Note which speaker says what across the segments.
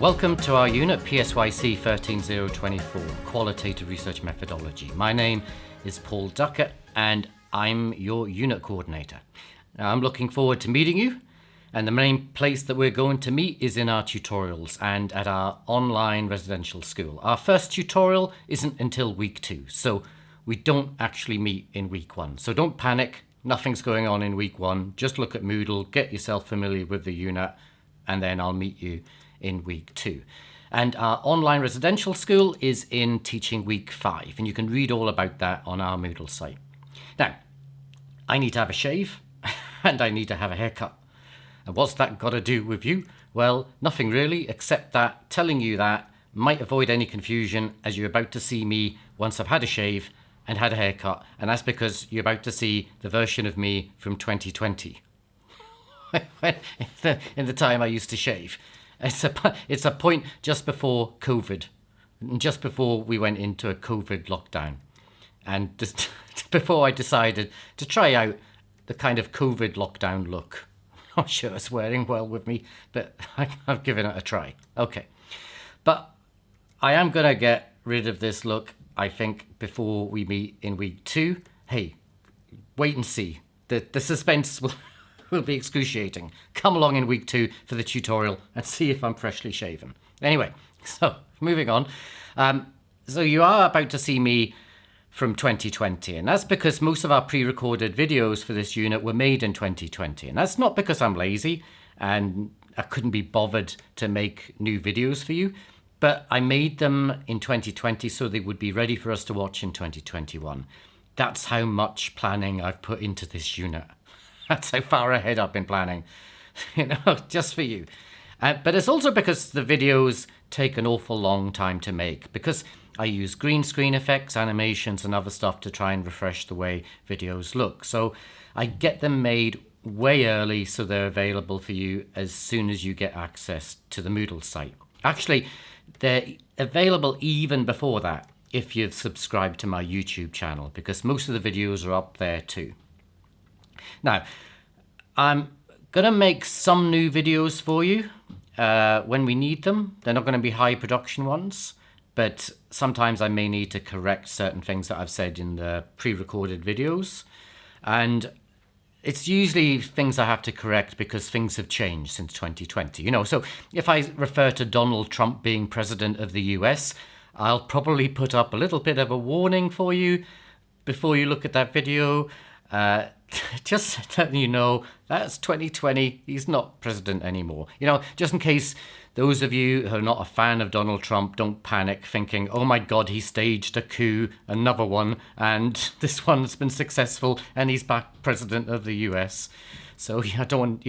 Speaker 1: Welcome to our unit PSYC13024 Qualitative Research Methodology. My name is Paul Duckett and I'm your unit coordinator. Now, I'm looking forward to meeting you, and the main place that we're going to meet is in our tutorials and at our online residential school. Our first tutorial isn't until week 2, so we don't actually meet in week 1. So don't panic, nothing's going on in week 1. Just look at Moodle, get yourself familiar with the unit, and then I'll meet you in week 2. And our online residential school is in teaching week 5, and you can read all about that on our Moodle site. Now, I need to have a shave and I need to have a haircut. And what's that got to do with you? Well, nothing really, except that telling you that might avoid any confusion, as you're about to see me once I've had a shave and had a haircut, and that's because you're about to see the version of me from 2020. in the time I used to shave. It's a point just before COVID, just before we went into a COVID lockdown, and just before I decided to try out the kind of COVID lockdown look. I'm not sure it's wearing well with me, but I've given it a try. Okay, but I am going to get rid of this look, I think, before we meet in week 2. Hey, wait and see. The suspense will be excruciating. Come along in week 2 for the tutorial and see if I'm freshly shaven. Anyway, so moving on. So you are about to see me from 2020, and that's because most of our pre-recorded videos for this unit were made in 2020. And that's not because I'm lazy and I couldn't be bothered to make new videos for you, but I made them in 2020 so they would be ready for us to watch in 2021. That's how much planning I've put into this unit. That's how far ahead I've been planning, just for you. But it's also because the videos take an awful long time to make, because I use green screen effects, animations, and other stuff to try and refresh the way videos look. So I get them made way early so they're available for you as soon as you get access to the Moodle site. Actually, they're available even before that if you've subscribed to my YouTube channel, because most of the videos are up there too. Now, I'm going to make some new videos for you when we need them. They're not going to be high production ones, but sometimes I may need to correct certain things that I've said in the pre-recorded videos. And it's usually things I have to correct because things have changed since 2020. So if I refer to Donald Trump being president of the US, I'll probably put up a little bit of a warning for you before you look at that video. Just letting you know, that's 2020. He's not president anymore. Just in case those of you who are not a fan of Donald Trump don't panic thinking, oh my God, he staged a coup, another one, and this one's been successful and he's back president of the US. So yeah, I don't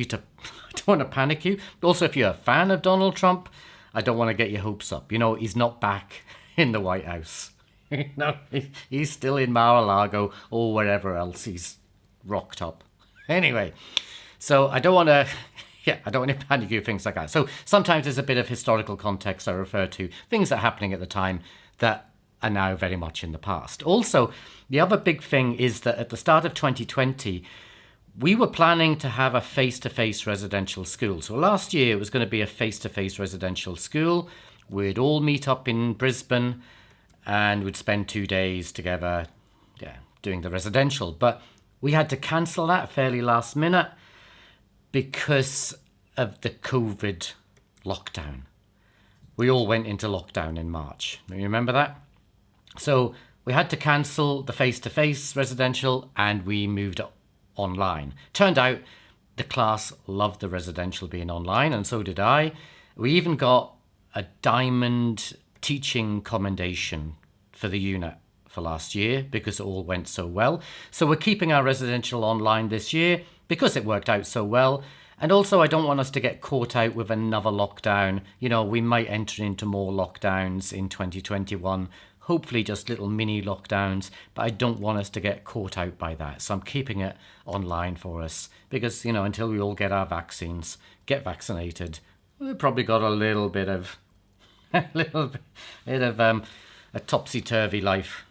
Speaker 1: want to panic you. Also, if you're a fan of Donald Trump, I don't want to get your hopes up. He's not back in the White House. No, he's still in Mar-a-Lago or wherever else he's rocked up. Anyway, so I don't want to panic you, things like that. So sometimes there's a bit of historical context I refer to, things that are happening at the time that are now very much in the past. Also, the other big thing is that at the start of 2020, we were planning to have a face-to-face residential school. So last year it was going to be a face-to-face residential school. We'd all meet up in Brisbane and we'd spend 2 days together, doing the residential. But we had to cancel that fairly last minute because of the COVID lockdown. We all went into lockdown in March. You remember that? So we had to cancel the face-to-face residential and we moved online. Turned out the class loved the residential being online, and so did I. We even got a diamond teaching commendation for the unit for last year because it all went so well. So we're keeping our residential online this year because it worked out so well. And also, I don't want us to get caught out with another lockdown. We might enter into more lockdowns in 2021, hopefully just little mini lockdowns, but I don't want us to get caught out by that. So I'm keeping it online for us because, until we all get our vaccines, get vaccinated, we've probably got a little bit of a topsy-turvy life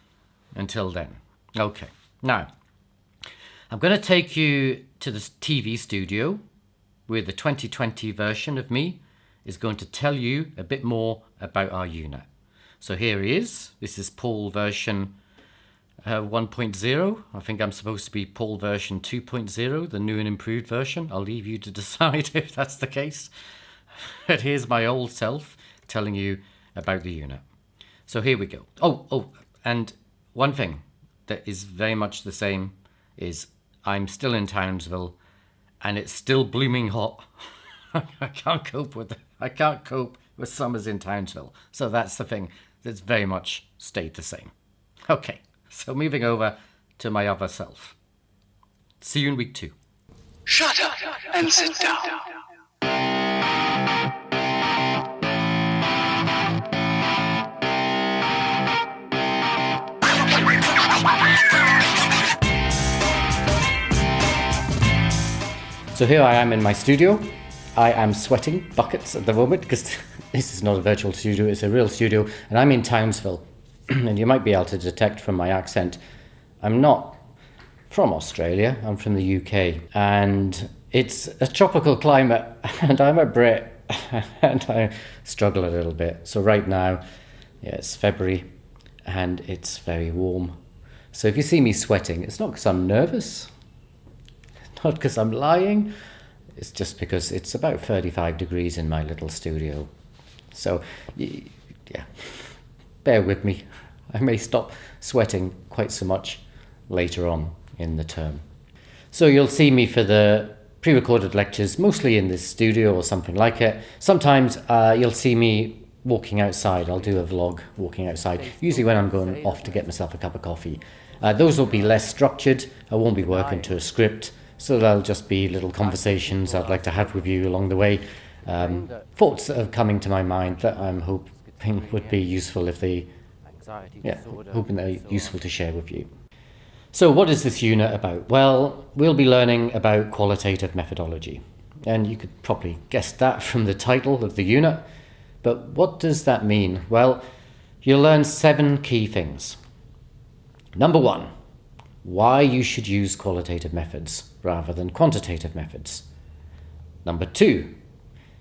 Speaker 1: until then. Okay, now I'm going to take you to the TV studio with the 2020 version of me is going to tell you a bit more about our unit. So here he is. This is Paul version 1.0. I think I'm supposed to be Paul version 2.0, the new and improved version. I'll leave you to decide if that's the case. But here's my old self telling you about the unit. So here we go. Oh, and one thing that is very much the same is I'm still in Townsville and it's still blooming hot. I can't cope with summers in Townsville. So that's the thing that's very much stayed the same. Okay, so moving over to my other self. See you in week 2.
Speaker 2: Shut up and sit down.
Speaker 1: So here I am in my studio. I am sweating buckets at the moment because this is not a virtual studio, it's a real studio, and I'm in Townsville. And you might be able to detect from my accent, I'm not from Australia, I'm from the UK. And it's a tropical climate, and I'm a Brit, and I struggle a little bit. So right now, it's February, and it's very warm. So if you see me sweating, it's not because I'm nervous, not because I'm lying, it's just because it's about 35 degrees in my little studio. So, yeah, bear with me. I may stop sweating quite so much later on in the term. So you'll see me for the pre-recorded lectures, mostly in this studio or something like it. Sometimes you'll see me walking outside. I'll do a vlog walking outside, usually when I'm going off to get myself a cup of coffee. Those will be less structured. I won't be working to a script. So they'll just be little conversations I'd like to have with you along the way. Thoughts that are coming to my mind that I'm hoping would be useful hoping they're useful to share with you. So what is this unit about? Well, we'll be learning about qualitative methodology. And you could probably guess that from the title of the unit. But what does that mean? Well, you'll learn 7 key things. Number 1. Why you should use qualitative methods rather than quantitative methods. Number 2,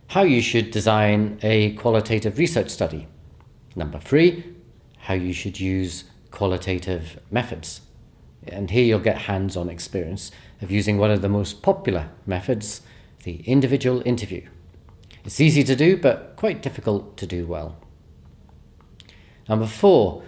Speaker 1: how you should design a qualitative research study. Number 3, how you should use qualitative methods. And here you'll get hands-on experience of using one of the most popular methods, the individual interview. It's easy to do, but quite difficult to do well. Number 4,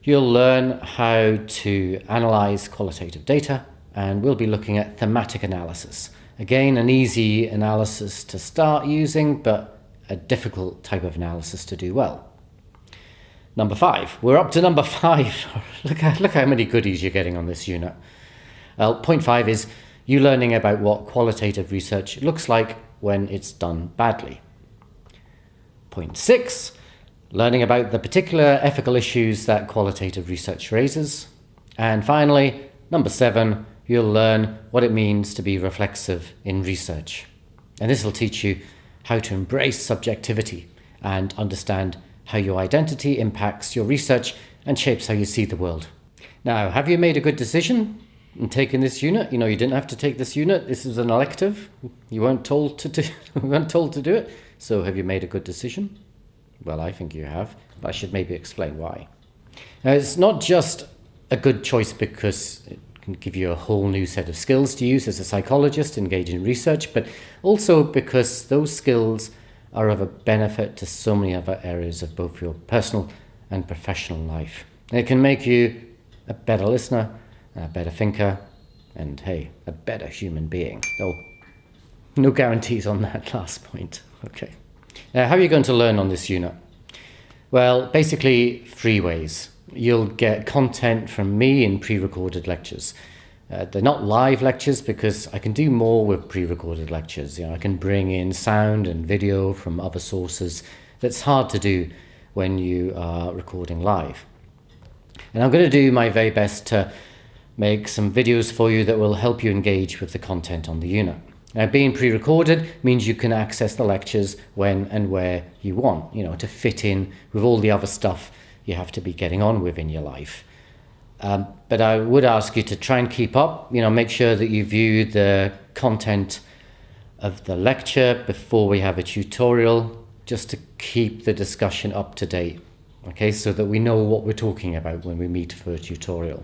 Speaker 1: you'll learn how to analyze qualitative data, and we'll be looking at thematic analysis. Again, an easy analysis to start using, but a difficult type of analysis to do well. Number 5, we're up to number 5. Look how many goodies you're getting on this unit. Well, point 5 is you learning about what qualitative research looks like when it's done badly. Point 6, learning about the particular ethical issues that qualitative research raises. And finally, number 7, you'll learn what it means to be reflexive in research. And this will teach you how to embrace subjectivity and understand how your identity impacts your research and shapes how you see the world. Now, have you made a good decision in taking this unit? You know, you didn't have to take this unit. This is an elective. You weren't told to do it. So have you made a good decision? Well, I think you have, but I should maybe explain why. Now, it's not just a good choice because it can give you a whole new set of skills to use as a psychologist engaged in research, but also because those skills are of a benefit to so many other areas of both your personal and professional life. And it can make you a better listener, a better thinker, and hey, a better human being. Oh, no guarantees on that last point. Okay. Now, how are you going to learn on this unit? Well, basically 3 ways. You'll get content from me in pre-recorded lectures. They're not live lectures because I can do more with pre-recorded lectures. You know, I can bring in sound and video from other sources that's hard to do when you are recording live. And I'm going to do my very best to make some videos for you that will help you engage with the content on the unit. Now, being pre-recorded means you can access the lectures when and where you want, you know, to fit in with all the other stuff you have to be getting on with in your life. But I would ask you to try and keep up, you know, make sure that you view the content of the lecture before we have a tutorial, just to keep the discussion up to date, okay, so that we know what we're talking about when we meet for a tutorial.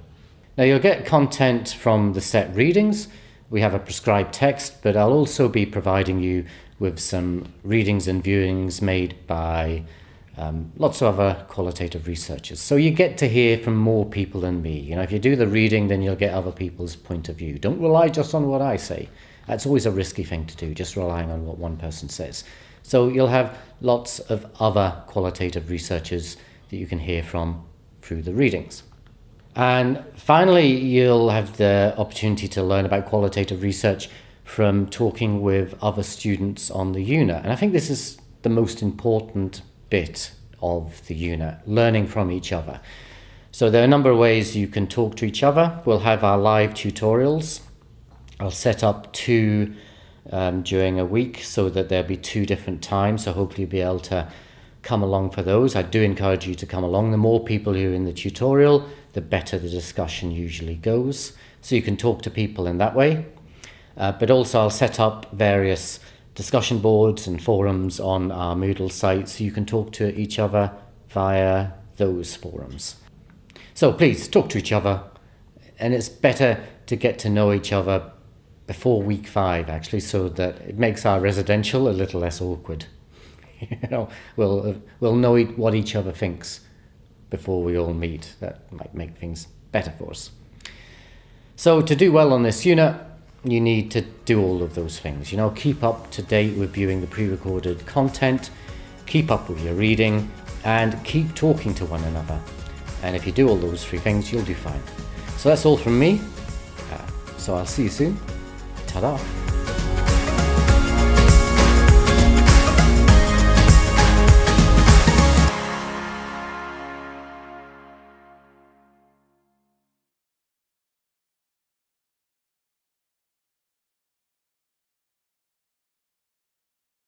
Speaker 1: Now you'll get content from the set readings. We have a prescribed text, but I'll also be providing you with some readings and viewings made by lots of other qualitative researchers. So you get to hear from more people than me. You know, if you do the reading, then you'll get other people's point of view. Don't rely just on what I say. That's always a risky thing to do, just relying on what one person says. So you'll have lots of other qualitative researchers that you can hear from through the readings. And finally, you'll have the opportunity to learn about qualitative research from talking with other students on the unit. And I think this is the most important bit of the unit, learning from each other. So there are a number of ways you can talk to each other. We'll have our live tutorials. I'll set up 2 during a week so that there'll be 2 different times. So hopefully you'll be able to come along for those. I do encourage you to come along. The more people who are in the tutorial, the better the discussion usually goes. So you can talk to people in that way. But also I'll set up various discussion boards and forums on our Moodle site so you can talk to each other via those forums. So please talk to each other, and it's better to get to know each other before week 5 actually, so that it makes our residential a little less awkward. You know, we'll know what each other thinks before we all meet. That might make things better for us. So to do well on this unit, you need to do all of those things. You know, keep up to date with viewing the pre-recorded content, keep up with your reading, and keep talking to one another. And if you do all those 3 things, you'll do fine. So that's all from me. So I'll see you soon. Ta-da.